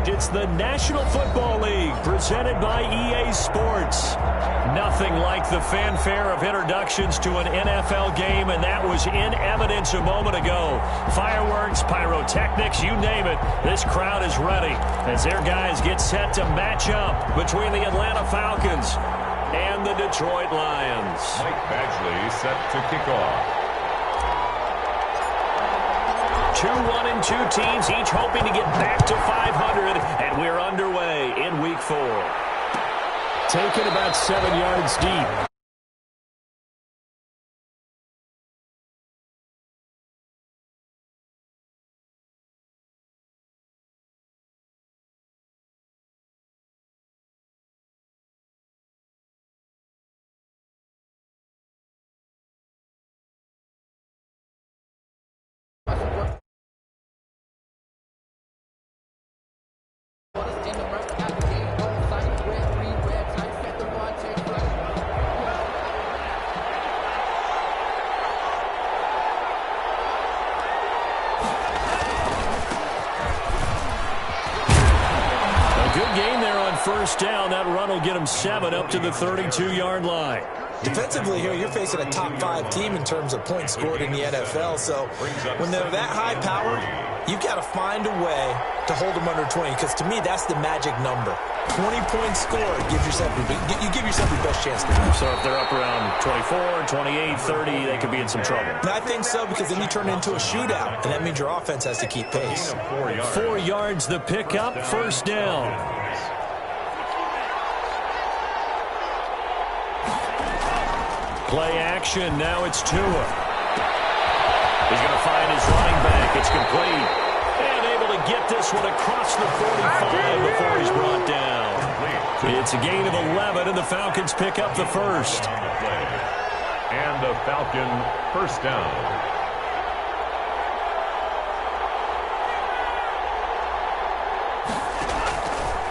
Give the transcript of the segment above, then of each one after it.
It's the National Football League presented by EA Sports. Nothing like the fanfare of introductions to an NFL game, and that was in evidence a moment ago. Fireworks, pyrotechnics, you name it. This crowd is ready as their guys get set to match up between the Atlanta Falcons and the Detroit Lions. Mike Badgley set to kick off. 2-1-2 teams, each hoping to get back to 500, and we're underway in Week 4. Taken about 7 yards deep. First down, that run will get them 7 up to the 32-yard line. Defensively here, you're facing a top 5 team in terms of points scored in the NFL. So when they're that high power, you've got to find a way to hold them under 20, because to me, that's the magic number. 20 points scored, you give yourself your best chance to win. So if they're up around 24, 28, 30, they could be in some trouble. And I think so, because then you turn it into a shootout, and that means your offense has to keep pace. 4 yards the pickup, first down. Play action, now it's Tua. He's going to find his running back. It's complete. And able to get this one across the 45 before he's brought down. It's a gain of 11, and the Falcons pick up the first. And the Falcon first down.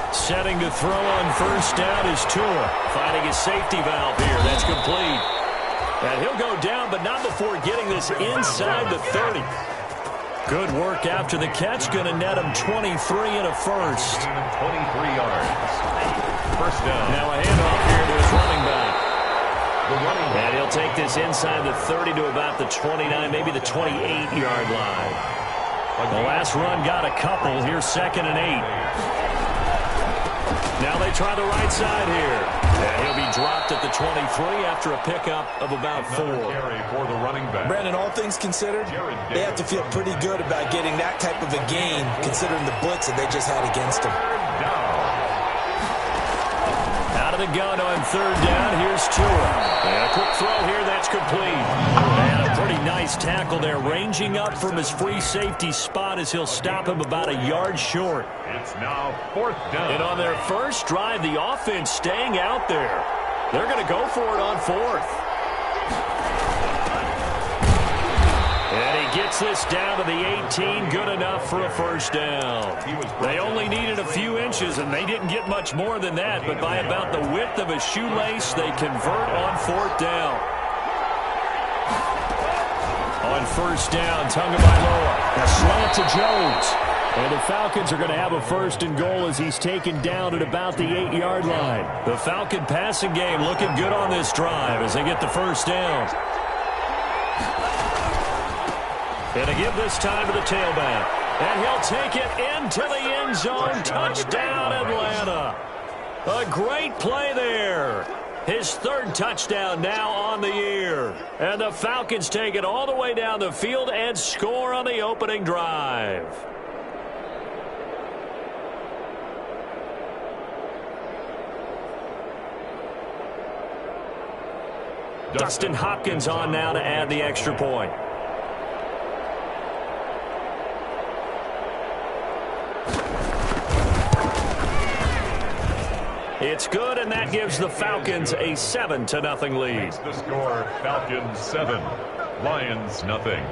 Setting to throw on first down is Tua. Finding his safety valve here. That's complete. And he'll go down, but not before getting this inside the 30. Good work after the catch. Going to net him 23 and a first. 23 yards. First down. Now a handoff here to his running back. And he'll take this inside the 30 to about the 29, maybe the 28-yard line. The last run got a couple. Here's 2nd and 8. Now they try the right side here. And he'll be dropped at the 23 after a pickup of about 4. Carry for the running back. Brandon, all things considered, they have to feel pretty good about getting that type of a gain, considering the blitz that they just had against them. Out of the gun on third down, here's Tua. And a quick throw here, that's complete. And a pretty nice tackle there, ranging up from his free safety spot as he'll stop him about a yard short. It's now 4th down. And on their first drive, the offense staying out there. They're going to go for it on 4th. And he gets this down to the 18, good enough for a first down. They only needed a few inches, and they didn't get much more than that, but by about the width of a shoelace, they convert on 4th down. On first down, Tagovailoa. A slant to Jones. And the Falcons are going to have a 1st and goal as he's taken down at about the 8-yard line. The Falcon passing game looking good on this drive as they get the first down. And to give this time to the tailback. And he'll take it into the end zone. Touchdown, Atlanta. A great play there. His 3rd touchdown now on the year. And the Falcons take it all the way down the field and score on the opening drive. Dustin Hopkins on now to add the extra point. It's good, and that gives the Falcons a 7-0 lead. Makes the score Falcons 7, Lions nothing.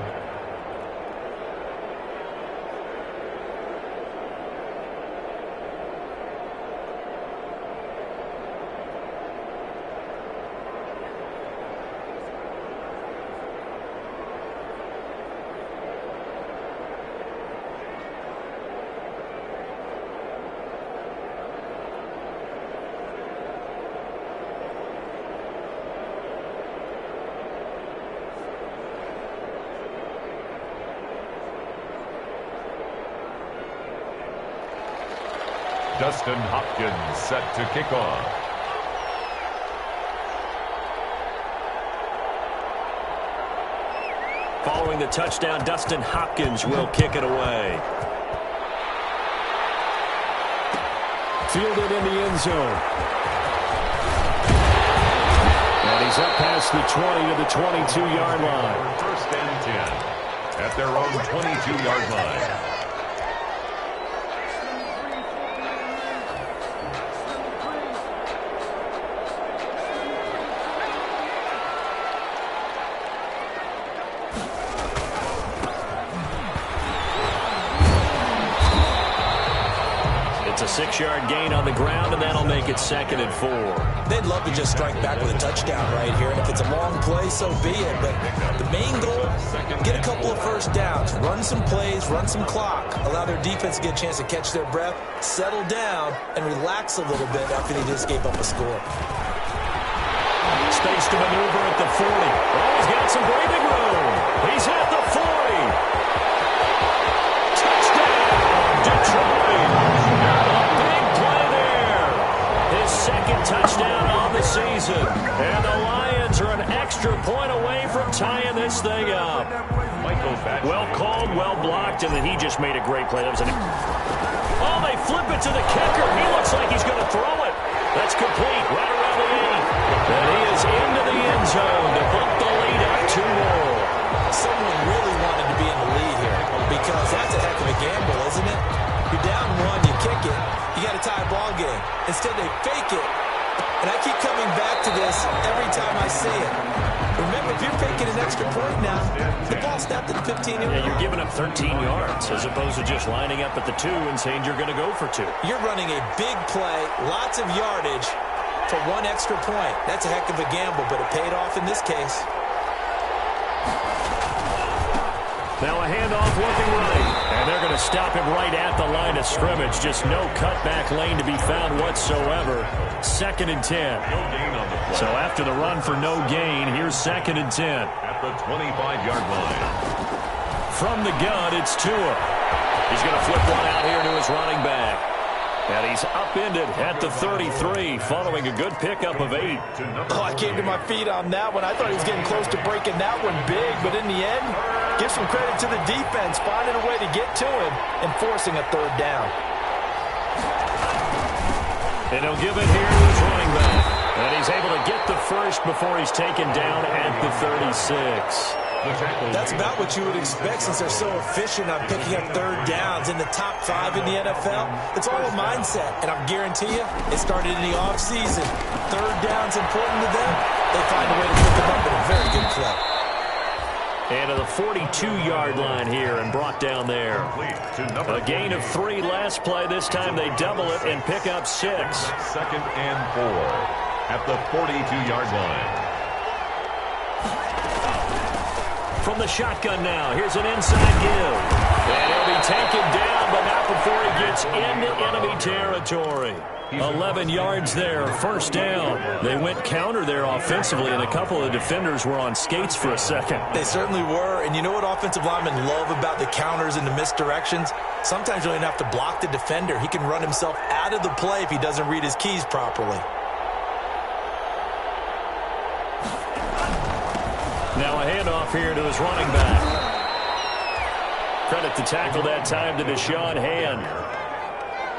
Dustin Hopkins set to kick off. Following the touchdown, Dustin Hopkins will kick it away. Fielded in the end zone. And he's up past the 20 to the 22-yard line. First and 10 at their own 22-yard line. It's a 6-yard gain on the ground, and that'll make it 2nd and 4. They'd love to just strike back with a touchdown right here. And if it's a long play, so be it. But the main goal, get a couple of first downs, run some plays, run some clock, allow their defense to get a chance to catch their breath, settle down, and relax a little bit after they just gave up a score. Space to maneuver at the 40. Oh, he's got some breathing room. He's at the 40. Touchdown, Detroit. Big play there. His 2nd touchdown on the season. And the Lions are an extra point away from tying this thing up. Well called, well blocked, and then he just made a great play. That was oh, they flip it to the kicker. He looks like he's going to throw it. That's complete, right around the 8. And he is into the end zone to bump the lead up 2 more. Someone really wanted to be in the lead here because that's a heck of a gamble, isn't it? You're down 1, you kick it, you got to tie a ball game. Instead, they fake it. And I keep coming back to this every time I see it. Remember, if you're faking an extra point now, the ball snapped at the 15-yard line. Yeah, you're giving up 13 yards as opposed to just lining up at the 2 and saying you're going to go for 2. You're running a big play, lots of yardage for 1 extra point. That's a heck of a gamble, but it paid off in this case. Now a handoff looking right. And they're going to stop him right at the line of scrimmage. Just no cutback lane to be found whatsoever. 2nd and 10. No gain on the play. So after the run for no gain, here's 2nd and 10. At the 25-yard line. From the gun, it's Tua. He's going to flip one out here to his running back. And he's upended at the 33, following a good pickup of 8. Oh, I came to my feet on that one. I thought he was getting close to breaking that one big, but in the end, give some credit to the defense, finding a way to get to him and forcing a 3rd down. And he'll give it here to his running back. And he's able to get the first before he's taken down at the 36. That's about what you would expect since they're so efficient on picking up 3rd downs in the top 5 in the NFL. It's all a mindset, and I guarantee you it started in the offseason. 3rd down's important to them. They find a way to pick them up in a very good play. And to the 42-yard line here and brought down there. A gain of 3 last play. This time they double it and pick up 6. 2nd and 4 at the 42-yard line. From the shotgun now, here's an inside give. And he'll be taken down, but not before he gets into enemy territory. 11 yards there, 1st down. They went counter there offensively, and a couple of defenders were on skates for a second. They certainly were, and you know what offensive linemen love about the counters and the misdirections? Sometimes you don't even have to block the defender. He can run himself out of the play if he doesn't read his keys properly. Now a handoff here to his running back. Credit the tackle that time to Deshaun Hand.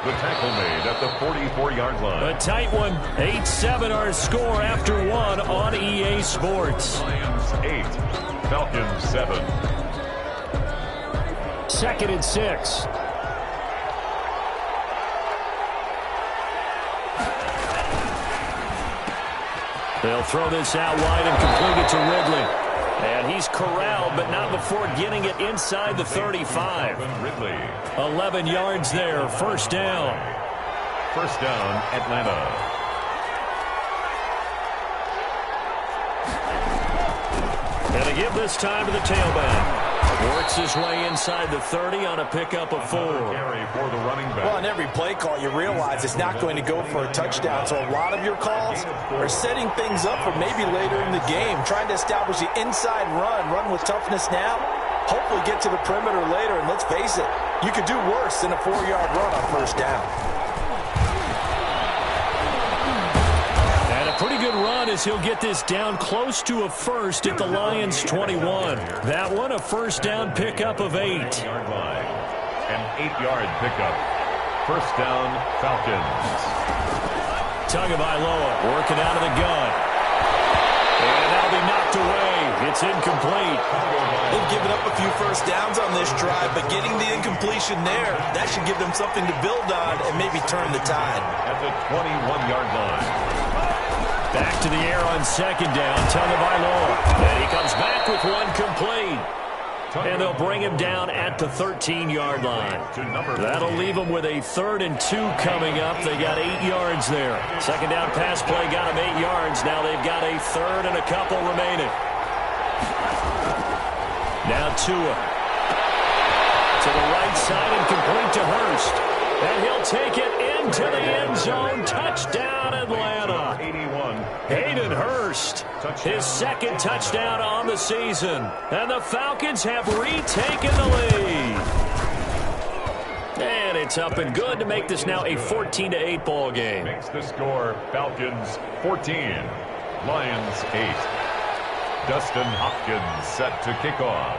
The tackle made at the 44-yard line. A tight one. 8-7 our score after 1 on EA Sports. Lions 8, Falcons 7. 2nd and 6. They'll throw this out wide and complete it to Ridley. And he's corralled, but not before getting it inside the 35. Ridley. 11 yards there, 1st down. 1st down, Atlanta. And they give this time to the tailback. Works his way inside the 30 on a pickup of 4. Carry for the running back. Well, on every play call, you realize it's not going to go for a touchdown. So a lot of your calls are setting things up for maybe later in the game, trying to establish the inside run with toughness now, hopefully get to the perimeter later. And let's face it, you could do worse than a 4-yard run on 1st down. pretty good run as he'll get this down close to a first at the Lions' 21. That one, a first down pickup of 8. An 8-yard pickup. First down, Falcons. Tagovailoa working out of the gun. And that'll be knocked away. It's incomplete. They've given up a few first downs on this drive, but getting the incompletion there, that should give them something to build on and maybe turn the tide. At the 21-yard line. Back to the air on second down, Tagovailoa. And he comes back with one complete. And they'll bring him down at the 13-yard line. That'll leave them with a 3rd and 2 coming up. They got 8 yards there. Second down pass play got them 8 yards. Now they've got a 3rd and a couple remaining. Now Tua to the right side and complete to Hurst. And he'll take it into the end zone. Touchdown, Atlanta. 81. Hayden Hurst, his 2nd touchdown on the season. And the Falcons have retaken the lead. And it's up and good to make this now a 14-8 ball game. Makes the score Falcons 14, Lions 8. Dustin Hopkins set to kick off.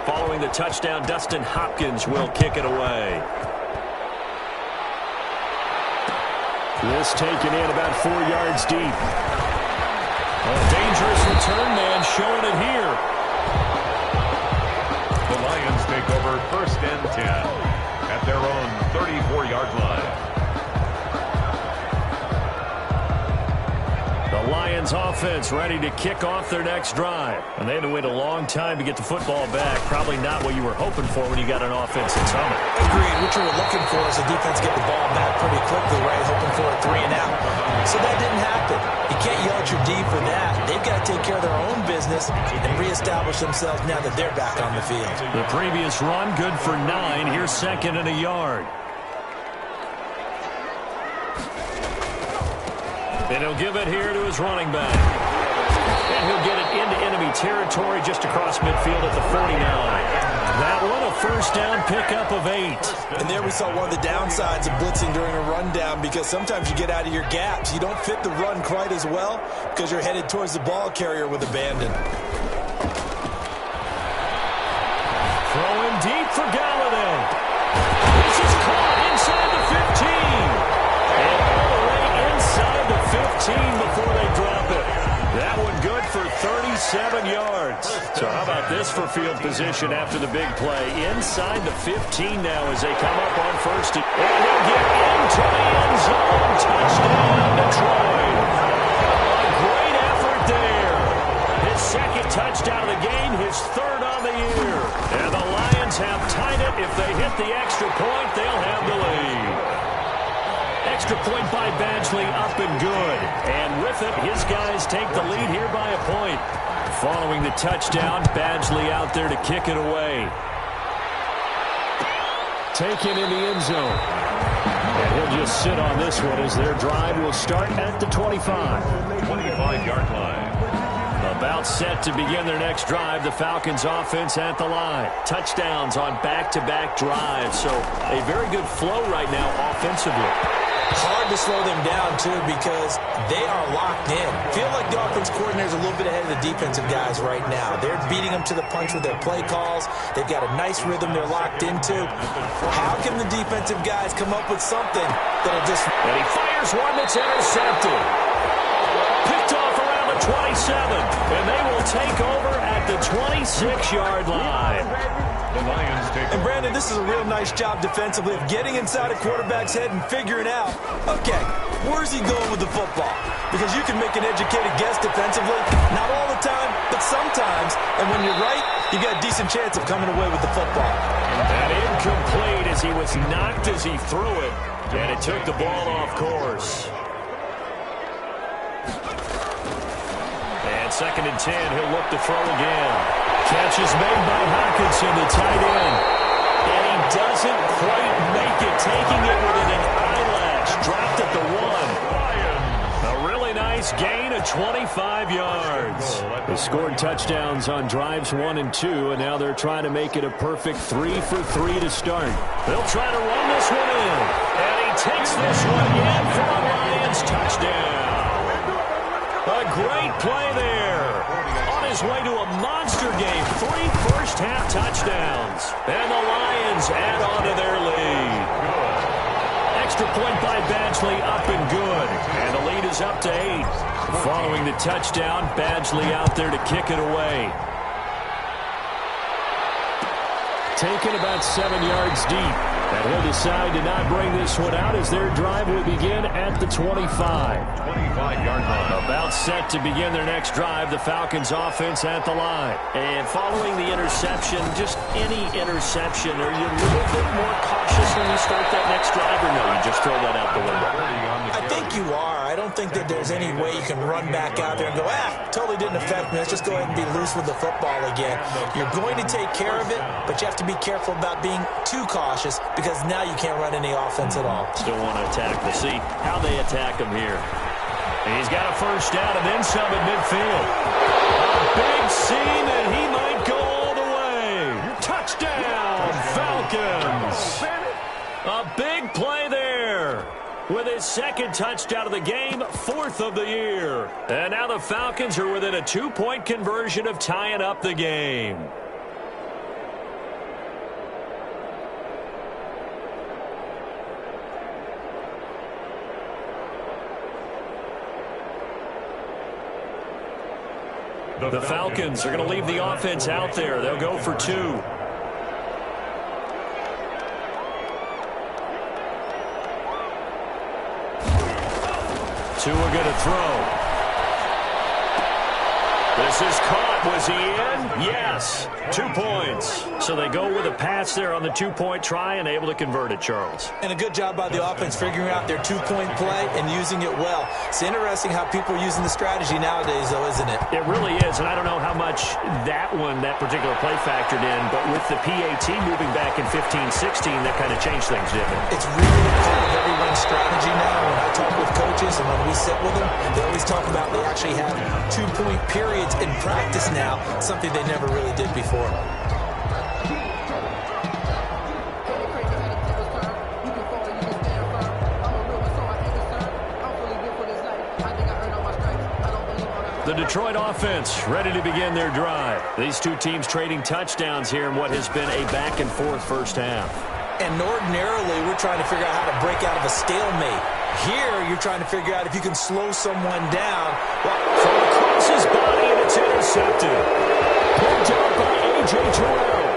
Following the touchdown, Dustin Hopkins will kick it away. This taken in about 4 yards deep. A dangerous return man showing it here. The Lions take over 1st and 10 at their own 34-yard line. The Lions offense ready to kick off their next drive. And they had to wait a long time to get the football back. Probably not what you were hoping for when you got an offense that's humming. Agreed. What you were looking for is the defense get the ball back pretty quickly, right? Hoping for a 3 and out. So that didn't happen. You can't yell at your D for that. They've got to take care of their own business and reestablish themselves now that they're back on the field. The previous run good for 9. Here's 2nd and a yard. And he'll give it here to his running back. And he'll get it into enemy territory just across midfield at the 49. That one, a first down pickup of 8. And there we saw one of the downsides of blitzing during a rundown, because sometimes you get out of your gaps. You don't fit the run quite as well because you're headed towards the ball carrier with abandon. Throwing deep for Galladay. This is caught inside the 15. And all the way inside the 15 before they drop it. That one good for 37 yards. So how about this for field position after the big play? Inside the 15 now as they come up on 1st. And he'll get into the end zone. Touchdown, Detroit. A great effort there. His 2nd touchdown of the game, his 3rd on the year. And the Lions have tied it. If they hit the extra point, they'll have the lead. Extra point by Badgley, up and good. And with it, his guys take the lead here by a point. Following the touchdown, Badgley out there to kick it away. Taken in the end zone. And he'll just sit on this one as their drive will start at the 25. 25-yard line. About set to begin their next drive. The Falcons offense at the line. Touchdowns on back-to-back drives. So a very good flow right now offensively. Hard to slow them down, too, because they are locked in. Feel like the offense coordinator is a little bit ahead of the defensive guys right now. They're beating them to the punch with their play calls. They've got a nice rhythm they're locked into. How can the defensive guys come up with something that'll just... And he fires one that's intercepted. Picked off around the 27. And they will take over at the 26-yard line. The Lions take. And Brandon, this is a real nice job defensively of getting inside a quarterback's head and figuring out, okay, where's he going with the football? Because you can make an educated guess defensively, not all the time, but sometimes. And when you're right, you got a decent chance of coming away with the football. And incomplete as he was knocked as he threw it. And it took the ball off course. And 2nd and 10, he'll look to throw again. Catch is made by Hockenson, the tight end. And he doesn't quite make it, taking it within an eyelash. Dropped at the 1. A really nice nice gain of 25 yards. They scored touchdowns on drives 1 and 2, and now they're trying to make it a perfect 3 for 3 to start. They'll try to run this one in. And he takes this one in for a Lions touchdown. A great play there. On his way to a monster game. 3 first-half touchdowns. And the Lions add on to their lead. Extra point by Badgley, up and good. And the lead is up to 8. Following the touchdown, Badgley out there to kick it away. Taken about 7 yards deep. And he'll decide to not bring this one out as their drive will begin at the 25. 25-yard line. About set to begin their next drive, the Falcons offense at the line. And following the interception, just any interception, are you a little bit more cautious when you start that next drive, or no, you just throw that out the window? I think you are. I don't think that there's any way you can run back out there and go, totally didn't affect me. Let's just go ahead and be loose with the football again. You're going to take care of it, but you have to be careful about being too cautious because now you can't run any offense at all. Still want to attack. We'll see how they attack him here. And he's got a first down and then some at midfield. A big seam, and he might go all the way. Touchdown, Falcons. A big play there. With his second touchdown of the game, 4th of the year. And now the Falcons are within a 2-point conversion of tying up the game. The Falcons are going to leave the offense out there. They'll go for 2. Tua going to throw. This is caught. Was he in? Yes. 2 points. So they go with a pass there on the 2-point try and able to convert it, Charles. And a good job by the offense figuring out their 2-point play and using it well. It's interesting how people are using the strategy nowadays, though, isn't it? It really is, and I don't know how much that particular play factored in, but with the PAT moving back in 15-16, that kind of changed things, didn't it? It's really part of everyone's strategy now. When I talk with coaches and when we sit with them, they always talk about they actually have 2-point periods in practice now, something they never really did before. The Detroit offense ready to begin their drive. These two teams trading touchdowns here in what has been a back-and-forth first half. And ordinarily, we're trying to figure out how to break out of a stalemate. Here, you're trying to figure out if you can slow someone down. Well, from across his body, and it's intercepted. Picked up by A.J. Terrell.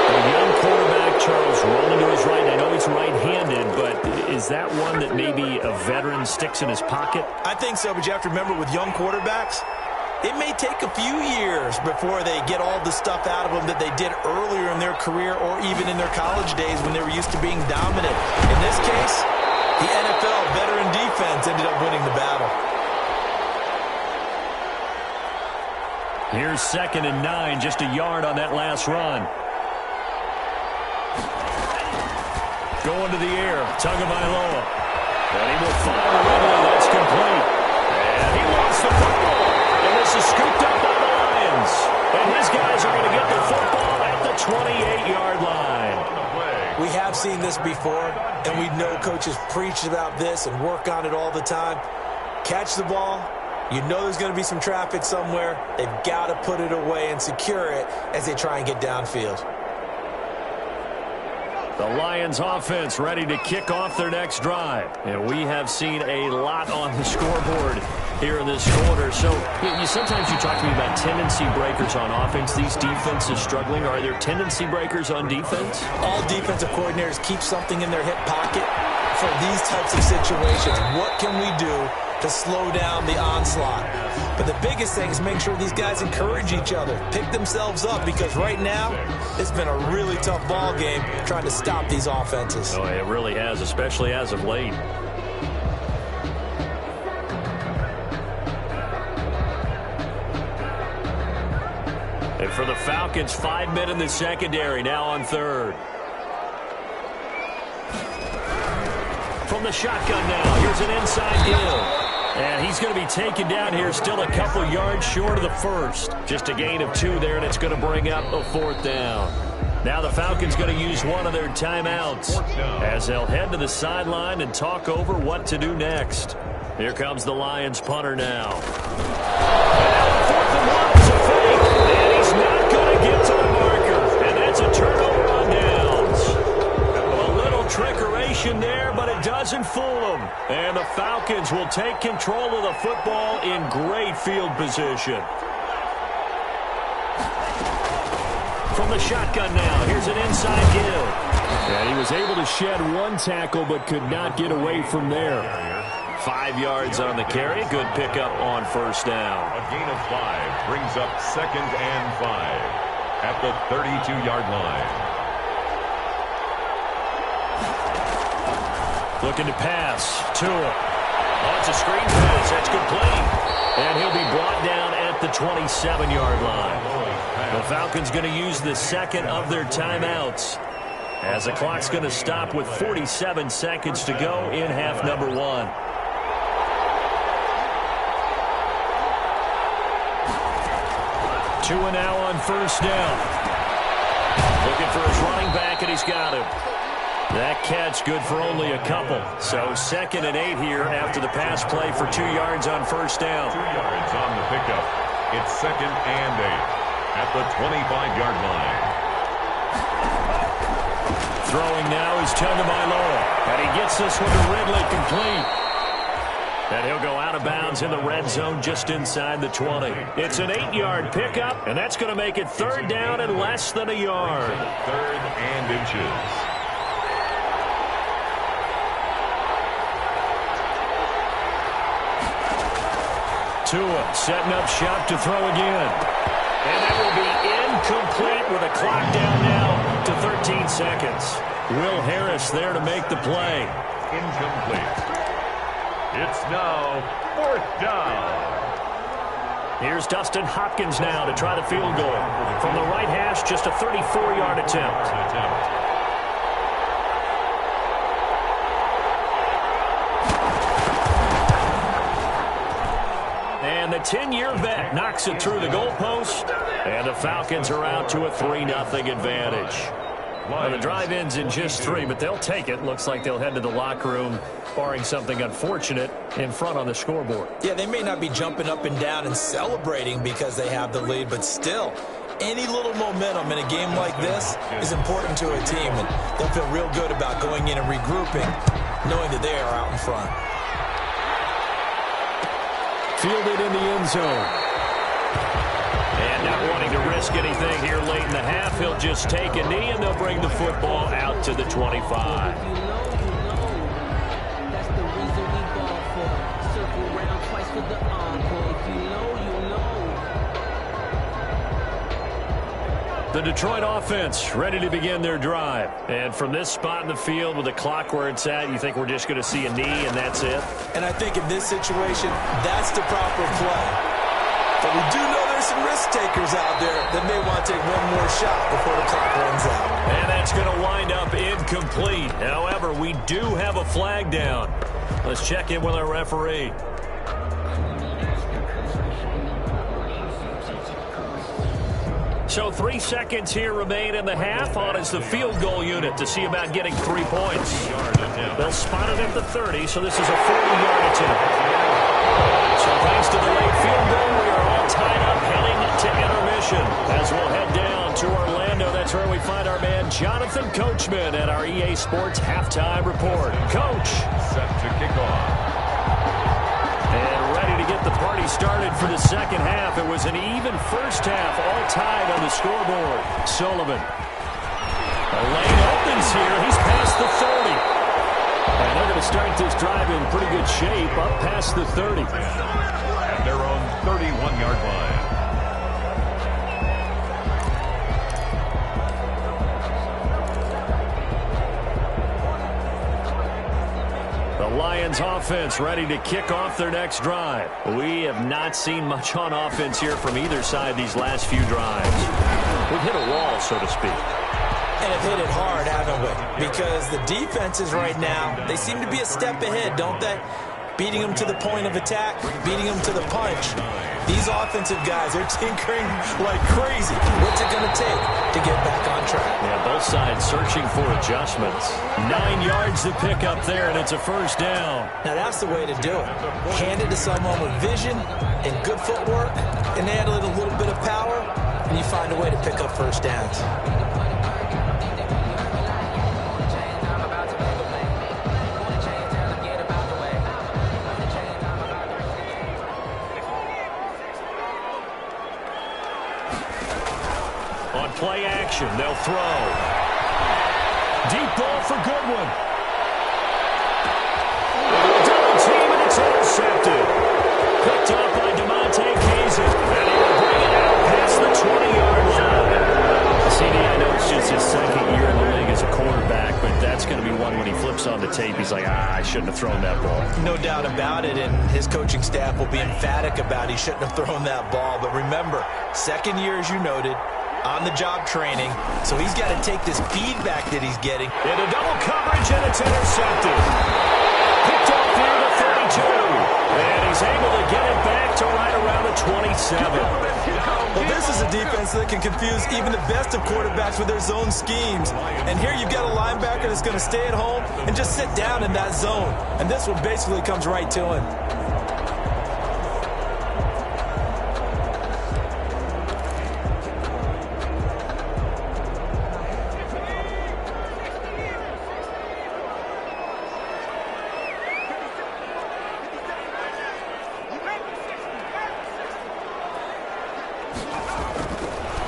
The young quarterback, Charles, rolling to his right. I know he's right-handed, but is that one that maybe a veteran sticks in his pocket? I think so, but you have to remember with young quarterbacks, it may take a few years before they get all the stuff out of them that they did earlier in their career or even in their college days when they were used to being dominant. In this case, the NFL veteran defense ended up winning the battle. Here's 2nd and 9, just a yard on that last run. Going to the air, Tagovailoa. And he will fire Ridley. That's complete. And he lost the football. And this is scooped up by the Lions. And his guys are going to get the football at the 28-yard line. We have seen this before, and we know coaches preach about this and work on it all the time. Catch the ball. You know there's going to be some traffic somewhere. They've got to put it away and secure it as they try and get downfield. The Lions offense ready to kick off their next drive. And we have seen a lot on the scoreboard here in this quarter. So sometimes you talk to me about tendency breakers on offense. These defenses struggling. Are there tendency breakers on defense? All defensive coordinators keep something in their hip pocket for these types of situations. What can we do to slow down the onslaught? But the biggest thing is make sure these guys encourage each other, pick themselves up, because right now it's been a really tough ball game trying to stop these offenses. Oh, it really has, especially as of late. And for the Falcons, 5 men in the secondary, now on 3rd. From From the shotgun now, here's an inside give. And he's going to be taken down here, still a couple yards short of the first. Just a gain of 2 there, and it's going to bring up a 4th down. Now the Falcons going to use one of their timeouts as they'll head to the sideline and talk over what to do next. Here comes the Lions punter now. And 4th and 1 is a fake, and he's not going to get to the marker. And that's a turnover on downs. A little trickeration there, but it doesn't fool them. And the Falcons will take control of the football in great field position. From the shotgun now, here's an inside give. And he was able to shed 1 tackle but could not get away from there. 5 yards on the carry. Good pickup on 1st down. A gain of 5 brings up 2nd and 5 at the 32-yard line. Looking to pass. Tua. Oh, it's a screen pass. That's complete. And he'll be brought down at the 27-yard line. The Falcons going to use the 2nd of their timeouts as the clock's going to stop with 47 seconds to go in half number 1. Tua now on 1st down. Looking for his running back, and he's got him. That catch good for only a couple. So 2nd and 8 here after the pass play for 2 yards on 1st down. 2 yards on the pickup. It's 2nd and 8 at the 25-yard line. Throwing now is Tagovailoa. And he gets this one to Ridley complete. And he'll go out of bounds in the red zone just inside the 20. It's an 8-yard pickup, and that's going to make it 3rd down and less than a yard. 3rd and inches. Tua setting up shop to throw again. And that will be incomplete with a clock down now to 13 seconds. Will Harris there to make the play. Incomplete. It's now 4th down. Here's Dustin Hopkins now to try the field goal. From the right hash, just a 34-yard attempt. And the 10-year vet knocks it through the goalpost. And the Falcons are out to a 3-0 advantage. Well, the drive ends in just 3, but they'll take it. Looks like they'll head to the locker room, barring something unfortunate, in front on the scoreboard. Yeah, they may not be jumping up and down and celebrating because they have the lead, but still, any little momentum in a game like this is important to a team, and they'll feel real good about going in and regrouping, knowing that they are out in front. Fielded in the end zone. And not wanting to risk anything here late in the half, he'll just take a knee, and they'll bring the football out to the 25. The Detroit offense ready to begin their drive. And from this spot in the field with the clock where it's at, you think we're just going to see a knee and that's it? And I think in this situation, that's the proper play. But we do know there's some risk takers out there that may want to take one more shot before the clock runs out. And that's going to wind up incomplete. However, we do have a flag down. Let's check in with our referee. So 3 seconds here remain in the half. On is the field goal unit to see about getting 3 points. They'll spot it at the 30, so this is a 40-yard attempt. So thanks to the late field goal, we are all tied up heading to intermission. As we'll head down to Orlando, that's where we find our man Jonathan Coachman at our EA Sports Halftime Report. Coach. Set to kick off. And ready to get the party started for the second half. It was an even first half, all tied on the scoreboard. Sullivan. A lane opens here. He's past the 30. And they're going to start this drive in pretty good shape, up past the 30. At their own 31-yard line. The Lions offense ready to kick off their next drive. We have not seen much on offense here from either side these last few drives. We've hit a wall, so to speak. And have hit it hard, haven't we? Because the defenses right now, they seem to be a step ahead, don't they? Beating them to the point of attack, beating them to the punch. These offensive guys, they're tinkering like crazy. What's it going to take to get back on track? Yeah, both sides searching for adjustments. 9 yards to pick up there, and it's a first down. Now, that's the way to do it. Hand it to someone with vision and good footwork, and add a little bit of power, and you find a way to pick up first downs. Play action. They'll throw. Deep ball for Goodwin. Double team, and it's intercepted. Picked up by DeMonte Kazin. And he will bring it out past the 20-yard line. CD, I know it's just his second year in the league as a quarterback, but that's going to be one when he flips on the tape. He's like, I shouldn't have thrown that ball. No doubt about it, and his coaching staff will be emphatic about he shouldn't have thrown that ball. But remember, second year, as you noted, on-the-job training, so he's got to take this feedback that he's getting. Into double coverage, and it's intercepted. Picked off near the 32. And he's able to get it back to right around the 27. Well, this is a defense that can confuse even the best of quarterbacks with their zone schemes. And here you've got a linebacker that's going to stay at home and just sit down in that zone. And this one basically comes right to him.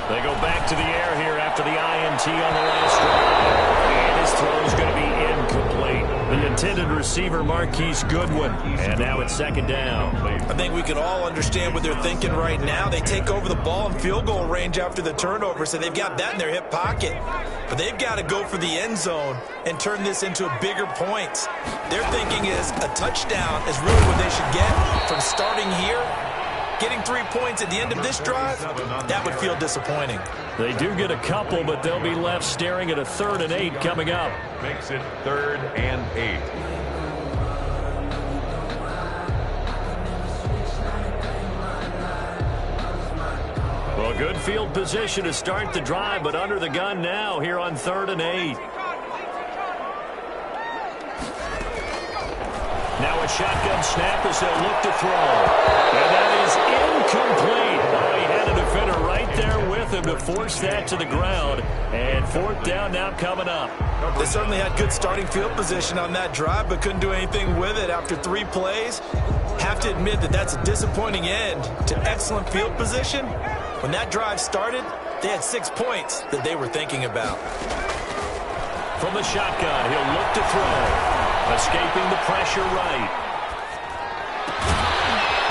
They go back to the air here after the INT on the last drive. And his throw is going to be incomplete. The intended receiver, Marquise Goodwin. And now it's second down. I think we can all understand what they're thinking right now. They take over the ball in field goal range after the turnover, so they've got that in their hip pocket. But they've got to go for the end zone and turn this into bigger points. Their thinking is a touchdown is really what they should get from starting here. Getting 3 points at the end of this drive, that would feel disappointing. They do get a couple, but they'll be left staring at a 3rd and 8 coming up. Makes it 3rd and 8. Well, good field position to start the drive, but under the gun now here on 3rd and 8. Now a shotgun snap as they'll look to throw. And that is incomplete. Oh, he had a defender right there with him to force that to the ground. And 4th down now coming up. They certainly had good starting field position on that drive, but couldn't do anything with it after 3 plays. Have to admit that that's a disappointing end to excellent field position. When that drive started, they had 6 points that they were thinking about. From the shotgun, he'll look to throw. Escaping the pressure right.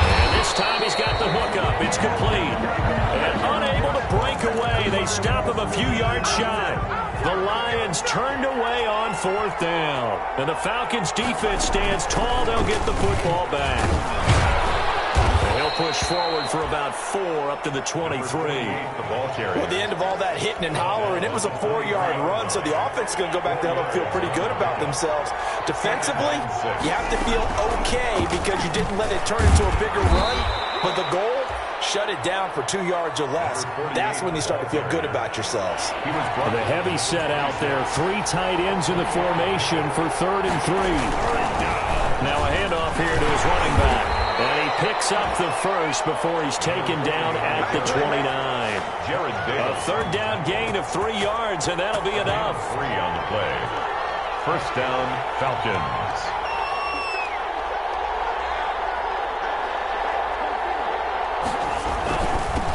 And this time he's got the hook up. It's complete. And unable to break away. They stop him a few yards shy. The Lions turned away on 4th down. And the Falcons defense stands tall. They'll get the football back. Push forward for about 4 up to the 23. Well, at the end of all that hitting and hollering, it was a 4-yard run, so the offense is going to go back there and feel pretty good about themselves. Defensively, you have to feel okay because you didn't let it turn into a bigger run, but the goal, shut it down for 2 yards or less. That's when you start to feel good about yourselves. The heavy set out there, 3 tight ends in the formation for 3rd and 3. Now a handoff here to his running back. And he picks up the first before he's taken down at the 29. A 3rd down gain of 3 yards, and that'll be enough. 3 on the play. 1st down, Falcons.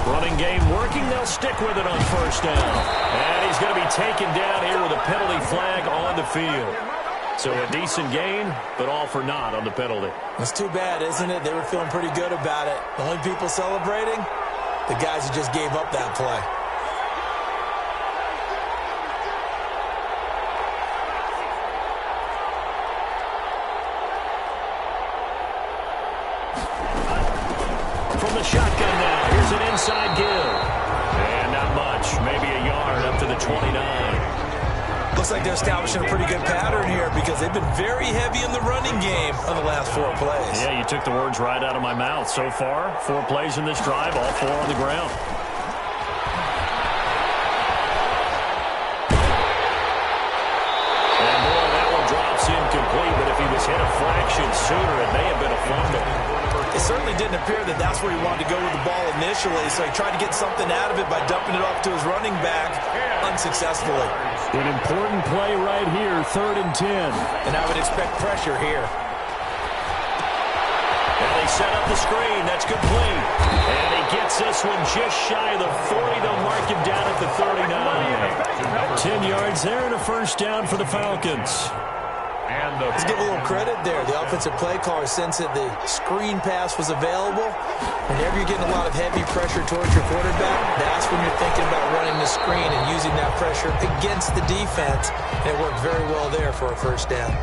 Running game working. They'll stick with it on 1st down. And he's going to be taken down here with a penalty flag on the field. So a decent gain, but all for naught on the penalty. It's too bad, isn't it? They were feeling pretty good about it. The only people celebrating, the guys who just gave up that play. From the shotgun now, here's an inside give. And not much, maybe a yard up to the 29. Looks like they're establishing a pretty good pattern here because they've been very heavy in the running game on the last 4 plays. Yeah, you took the words right out of my mouth. So far, 4 plays in this drive, all 4 on the ground. And boy, that one drops incomplete, but if he was hit a fraction sooner, it may have been a fumble. It certainly didn't appear that that's where he wanted to go with the ball initially, so he tried to get something out of it by dumping it off to his running back unsuccessfully. An important play right here, 3rd and 10. And I would expect pressure here. And they set up the screen. That's complete. And he gets this one just shy of the 40. They'll mark him down at the 39. 10 yards there and a first down for the Falcons. Let's give a little credit there. The offensive play caller sensed that the screen pass was available. Whenever you're getting a lot of heavy pressure towards your quarterback, that's when you're thinking about running the screen and using that pressure against the defense. And it worked very well there for a first down.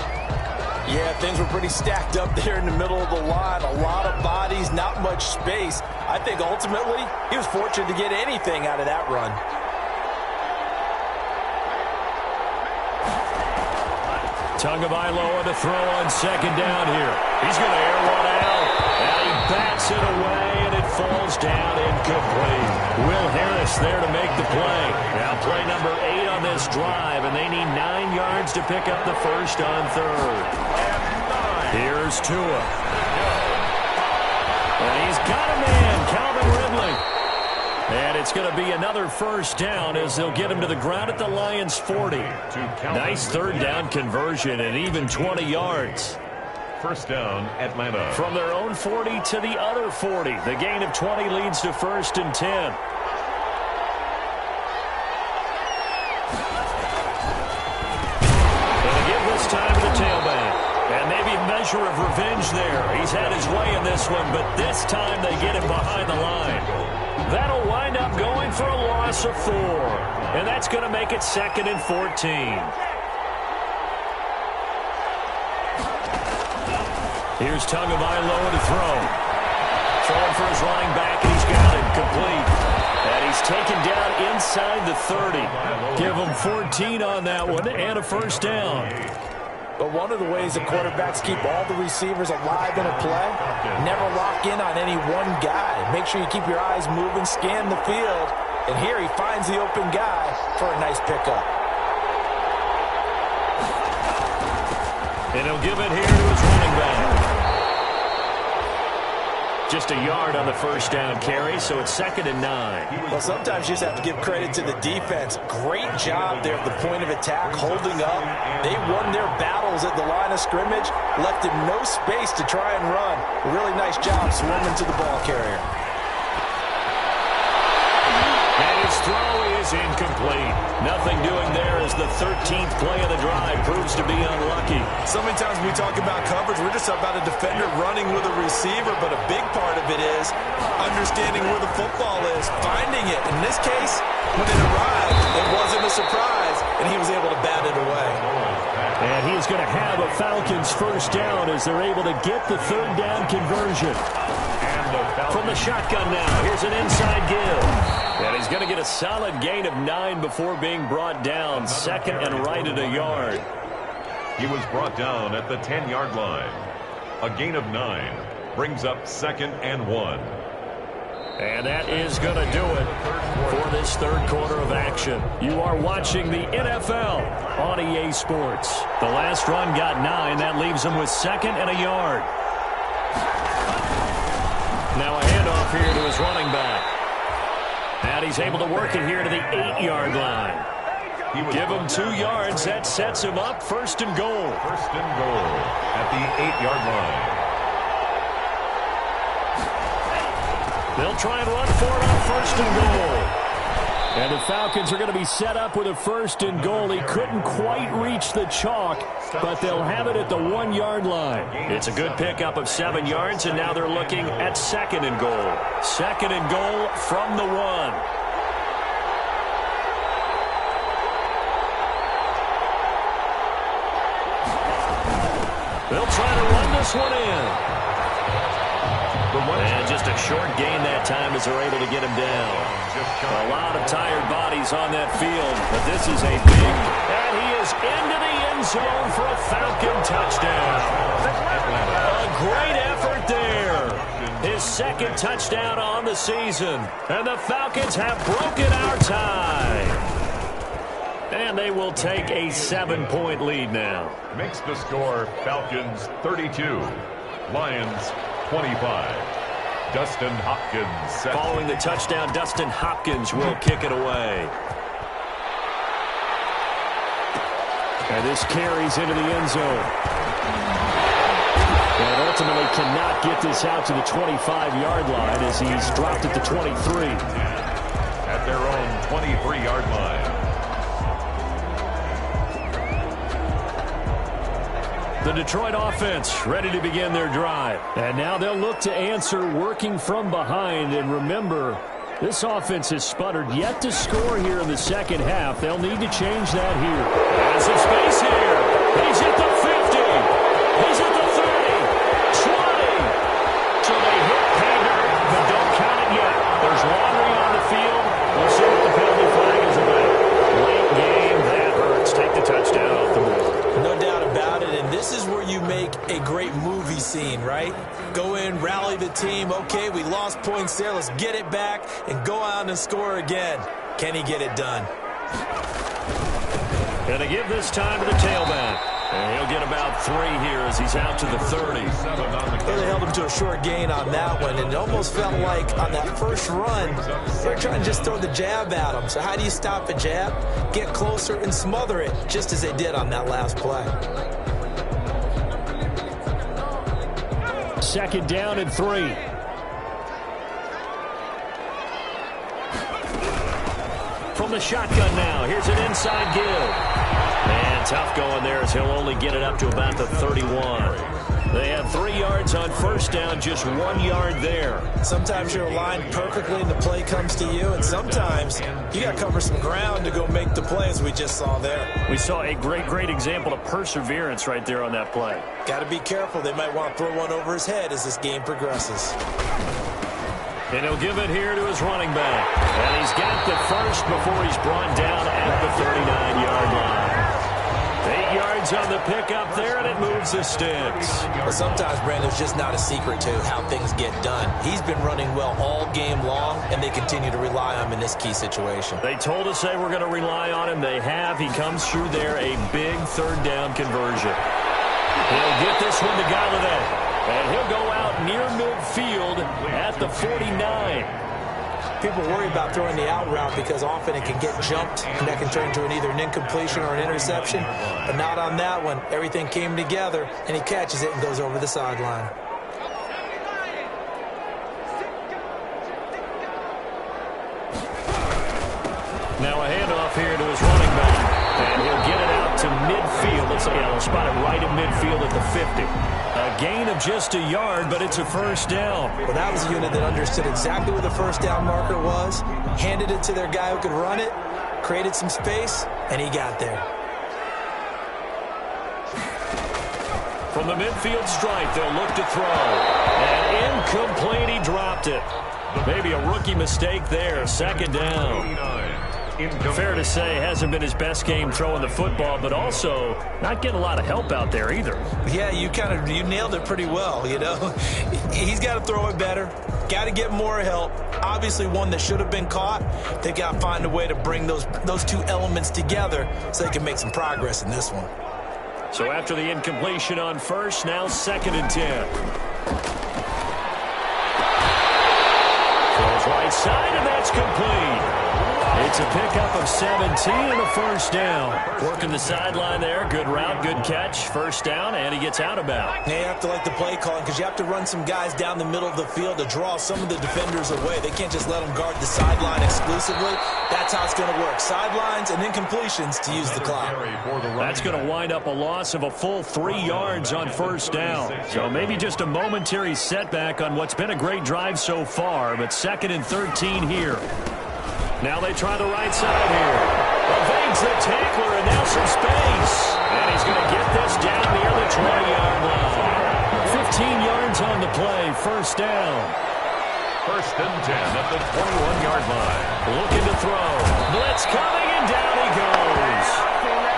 Yeah, things were pretty stacked up there in the middle of the line. A lot of bodies, not much space. I think ultimately he was fortunate to get anything out of that run. Tagovailoa to throw on second down here. He's going to air one out. And he bats it away, and it falls down incomplete. Will Harris there to make the play. Now play number 8 on this drive, and they need 9 yards to pick up the first on 3rd. Here's Tua. And he's got a man, Calvin Ridley. And it's going to be another first down as they'll get him to the ground at the Lions' 40. Nice 3rd down conversion and even 20 yards. First down, Atlanta. From their own 40 to the other 40. The gain of 20 leads to 1st and 10. And again this time to the tailback. And maybe a measure of revenge there. He's had his way in this one, but this time they get him behind the line. That'll wind up going for a loss of 4. And that's going to make it 2nd and 14. Here's Tagovailoa to throw. Throwing for his running back, and he's got it complete. And he's taken down inside the 30. Give him 14 on that one and a first down. But one of the ways the quarterbacks keep all the receivers alive in a play, never lock in on any one guy. Make sure you keep your eyes moving, scan the field, and here he finds the open guy for a nice pickup. And he'll give it here to his running back. Just a yard on the first down carry, so it's 2nd and 9. Well, sometimes you just have to give credit to the defense. Great job there at the point of attack, holding up. They won their battles at the line of scrimmage, left him no space to try and run. A really nice job swarming to the ball carrier. And his throw is incomplete. Nothing doing there as the 13th play of the drive proves to be unlucky. So many times when we talk about coverage, we're just about a defender running with a receiver, but a big part of it is understanding where the football is, finding it. In this case, when it arrived, it wasn't a surprise, and he was able to bat it away. And he's going to have a Falcons first down as they're able to get the 3rd down conversion. From the shotgun now, here's an inside give. And he's going to get a solid gain of 9 before being brought down. 2nd and right at a yard. He was brought down at the 10-yard line. A gain of 9 brings up 2nd and 1. And that is going to do it for this 3rd quarter of action. You are watching the NFL on EA Sports. The last run got 9. That leaves him with 2nd and a yard. Now a handoff here to his running back. And he's able to work it here to the 8-yard line. Give him 2 yards. That sets him up 1st and goal. 1st and goal at the 8-yard line. They'll try and run for it on 1st and goal. And the Falcons are going to be set up with a 1st and goal. He couldn't quite reach the chalk, but they'll have it at the 1-yard line. It's a good pickup of 7 yards, and now they're looking at 2nd and goal. 2nd and goal from the 1. They'll try to run this one in. And just a short gain that time as they're able to get him down. A lot of tired bodies on that field, but this is a big, and he is into the end zone for a Falcon touchdown. A great effort there. His second touchdown on the season, and the Falcons have broken our tie. And they will take a 7-point lead now. Makes the score Falcons 32, Lions 25. Dustin Hopkins set. Following the touchdown, Dustin Hopkins will kick it away. And this carries into the end zone. And ultimately cannot get this out to the 25-yard line as he's dropped at the 23. At their own 23-yard line. The Detroit offense ready to begin their drive. And now they'll look to answer working from behind. And remember, this offense has sputtered yet to score here in the second half. They'll need to change that here. Has some space here. He's at the 50. He's at the 30. 20. So they hit pay dirt, but don't count it yet. There's laundry on the field. We'll see what the penalty flag is about. Late game, that hurts. Take the touchdown off the board. No doubt about it, and this is where you make a great movie scene, right? Go in, rally the team. Okay, we lost points there. Let's get it back and go out and score again. Can he get it done? Going to give this time to the tailback. And he'll get about 3 here as he's out to the 30. They held him to a short gain on that one, and it almost felt like on that first run, they're trying to just throw the jab at him. So how do you stop a jab? Get closer and smother it, just as they did on that last play. Second down and 3. From the shotgun now, here's an inside give. And tough going there as he'll only get it up to about the 31. They have 3 yards on first down, just 1 yard there. Sometimes you're aligned perfectly and the play comes to you, and sometimes you got to cover some ground to go make the play, as we just saw there. We saw a great example of perseverance right there on that play. Got to be careful. They might want to throw one over his head as this game progresses. And he'll give it here to his running back. And he's got the first before he's brought down at the 39-yard line. 8 yards on the pickup there, and it moves the sticks. But sometimes, Brandon, it's just not a secret to how things get done. He's been running well all game long, and they continue to rely on him in this key situation. They told us they were going to rely on him. They have. He comes through there, a big third down conversion. He'll get this one to Galladay. And he'll go out near midfield at the 49. People worry about throwing the out route because often it can get jumped, and that can turn into either an incompletion or an interception. But not on that one. Everything came together, and he catches it and goes over the sideline. Now a handoff here to his running back. And he'll get it out to midfield. Looks like he'll spot it right in midfield at the 50. A gain of just a yard, but it's a first down. Well, that was a unit that understood exactly where the first down marker was, handed it to their guy who could run it, created some space, and he got there. From the midfield stripe, they'll look to throw. And incomplete, he dropped it. Maybe a rookie mistake there. Second down. Fair to say, hasn't been his best game throwing the football, but also not getting a lot of help out there either. Yeah, you nailed it pretty well, you know. He's got to throw it better. Got to get more help. Obviously one that should have been caught. They got to find a way to bring those two elements together so they can make some progress in this one. So after the incompletion on first, now 2nd and 10. Throws right side, and that's complete. It's a pickup of 17 and a first down. Working the sideline there. Good route, good catch. First down, and he gets out of bounds. They have to like the play calling because you have to run some guys down the middle of the field to draw some of the defenders away. They can't just let them guard the sideline exclusively. That's how it's going to work. Sidelines and incompletions to use the clock. That's going to wind up a loss of a full 3 yards on first down. So maybe just a momentary setback on what's been a great drive so far, but 2nd and 13 here. Now they try the right side here. Evades the tackler, and now some space. And he's going to get this down near the 20-yard line. 15 yards on the play. First down. First and 10 at the 21-yard line. Looking to throw. Blitz coming, and down he goes.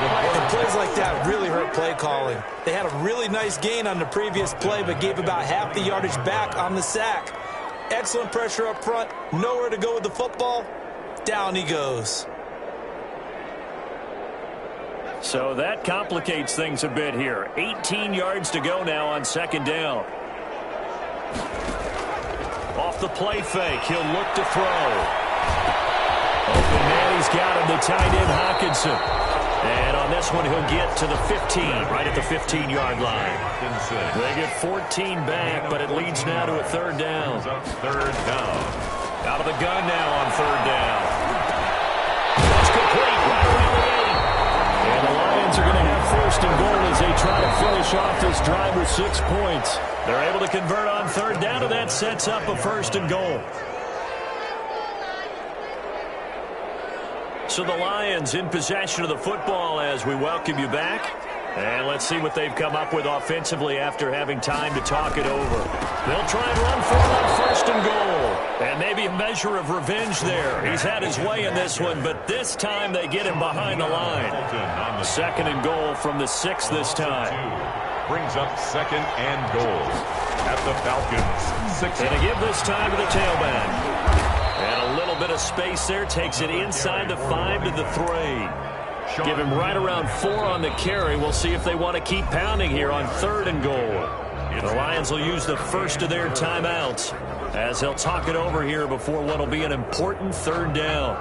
And plays like that really hurt play calling. They had a really nice gain on the previous play, but gave about half the yardage back on the sack. Excellent pressure up front. Nowhere to go with the football. Down he goes. So that complicates things a bit here. 18 yards to go now on second down. Off the play fake, he'll look to throw. Open man, he's got him, the tight end Hawkinson. And on this one, he'll get to the 15, right at the 15-yard line. They get 14 back, but it leads now to a third down. Third down. Out of the gun now on third down. That's complete, right around the 8. And the Lions are going to have first and goal as they try to finish off this drive with 6 points. They're able to convert on third down, and that sets up a first and goal. So the Lions in possession of the football as we welcome you back. And let's see what they've come up with offensively after having time to talk it over. They'll try and run for it on first and goal. And maybe a measure of revenge there. He's had his way in this one, but this time they get him behind the line. Second and goal from the 6 this time. Brings up second and goal at the Falcons' 6. And to give this time to the tailback. And a little bit of space there. Takes it inside the 5 to the 3. Give him right around 4 on the carry. We'll see if they want to keep pounding here on third and goal. The Lions will use the first of their timeouts as they'll talk it over here before what will be an important third down.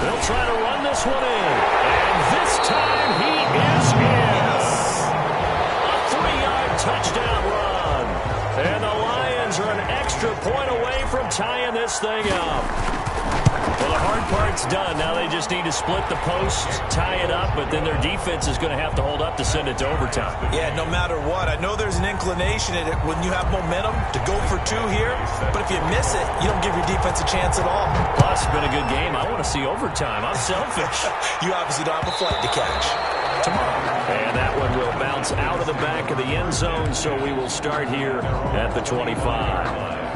They'll try to run this one in. And this time he is in. A 3-yard touchdown run. And the Lions are an extra point away from tying this thing up. Well, the hard part's done. Now they just need to split the posts, tie it up, but then their defense is going to have to hold up to send it to overtime. Yeah, no matter what. I know there's an inclination in it when you have momentum to go for 2 here, but if you miss it, you don't give your defense a chance at all. Plus, it's been a good game. I want to see overtime. I'm selfish. You obviously don't have a flight to catch. Tomorrow. And that one will bounce out of the back of the end zone, so we will start here at the 25.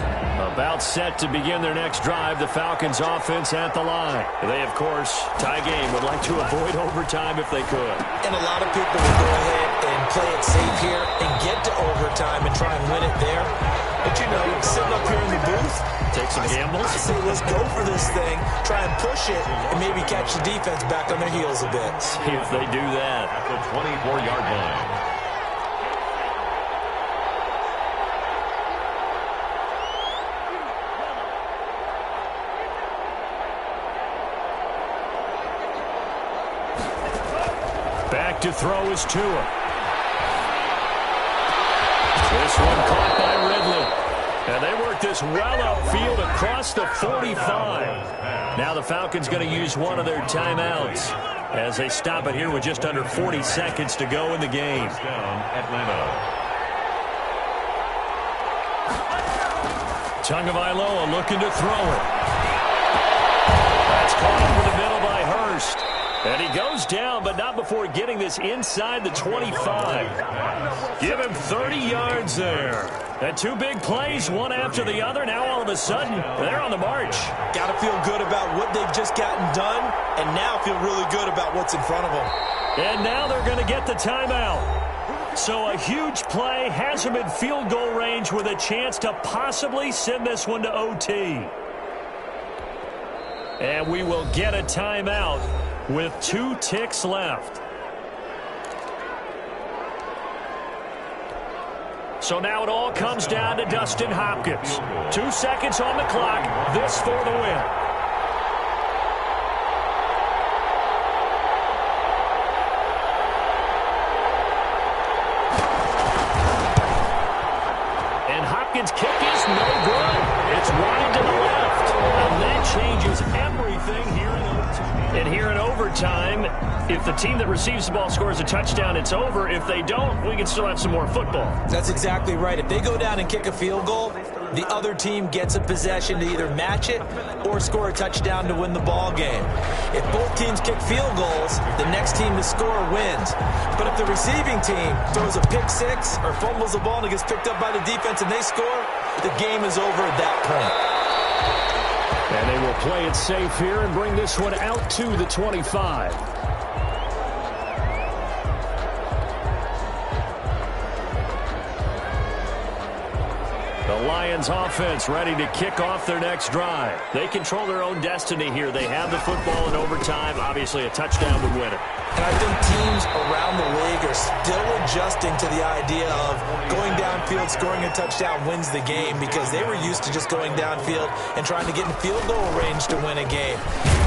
About set to begin their next drive, the Falcons offense at the line. They, of course, tie game, would like to avoid overtime if they could. And a lot of people will go ahead and play it safe here and get to overtime and try and win it there. But, you know, sitting up here in the booth, take some gambles. I say let's go for this thing, try and push it, and maybe catch the defense back on their heels a bit. See if they do that. At the 24-yard line. Back to throw is Tua. This one caught by Ridley. And they work this well upfield across the 45. Now the Falcons going to use one of their timeouts as they stop it here with just under 40 seconds to go in the game. Atlanta. Tagovailoa looking to throw it. That's caught over the middle by Hurst. And he goes down, but not before getting this inside the 25. Give him 30 yards there. And 2 big plays, one after the other. Now all of a sudden, they're on the march. Got to feel good about what they've just gotten done, and now feel really good about what's in front of them. And now they're going to get the timeout. So a huge play has them in field goal range with a chance to possibly send this one to OT. And we will get a timeout with 2 ticks left. So now it all comes down to Dustin Hopkins. 2 seconds on the clock. This for the win. And Hopkins' kick is no good. It's wide to the left. And that That changes everything here in overtime. And here in overtime, if the team that receives the ball scores a touchdown, it's over. If they don't, we can still have some more football. That's exactly right. If they go down and kick a field goal, the other team gets a possession to either match it or score a touchdown to win the ball game. If both teams kick field goals, the next team to score wins. But if the receiving team throws a pick six or fumbles the ball and it gets picked up by the defense and they score, the game is over at that point. And they will play it safe here and bring this one out to the 25. The Lions offense ready to kick off their next drive. They control their own destiny here. They have the football in overtime. Obviously, a touchdown would win it. And I think teams around the league are still adjusting to the idea of going downfield, scoring a touchdown wins the game, because they were used to just going downfield and trying to get in field goal range to win a game.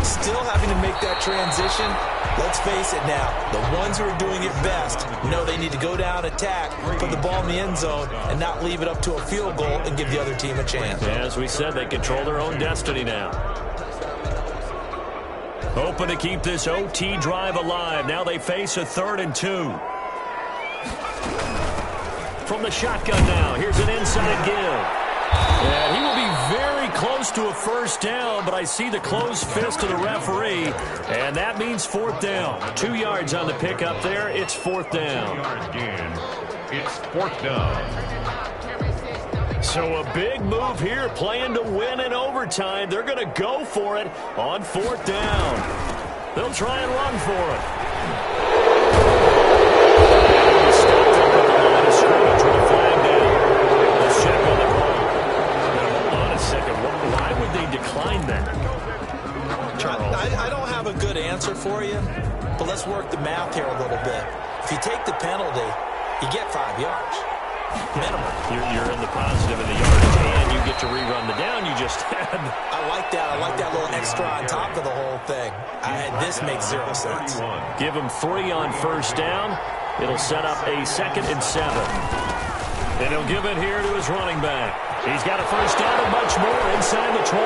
Still having to make that transition. Let's face it now, the ones who are doing it best know they need to go down, attack, put the ball in the end zone, and not leave it up to a field goal and give the other team a chance. As we said, they control their own destiny now. Hoping to keep this OT drive alive. Now they face a 3rd and 2. From the shotgun now, here's an inside give. And he will be very close to a first down, but I see the closed fist of the referee, and that means 4th down. 2 yards on the pickup there. It's 4th down. It's 4th down. So a big move here, playing to win in overtime. They're going to go for it on 4th down. They'll try and run for it. Stopped up at the line of scrimmage with a flag down. Let's check on the call. Now, hold on a second. Why would they decline that? Charles? I don't have a good answer for you, but let's work the math here a little bit. If you take the penalty, you get 5 yards. Minimum. You're in the positive in the yardage, and you get to rerun the down you just had. I like that. I like that little extra on top of the whole thing. This makes 0 sense. Give him 3 on first down. It'll set up a 2nd and 7. And he'll give it here to his running back. He's got a first down and much more inside the 20.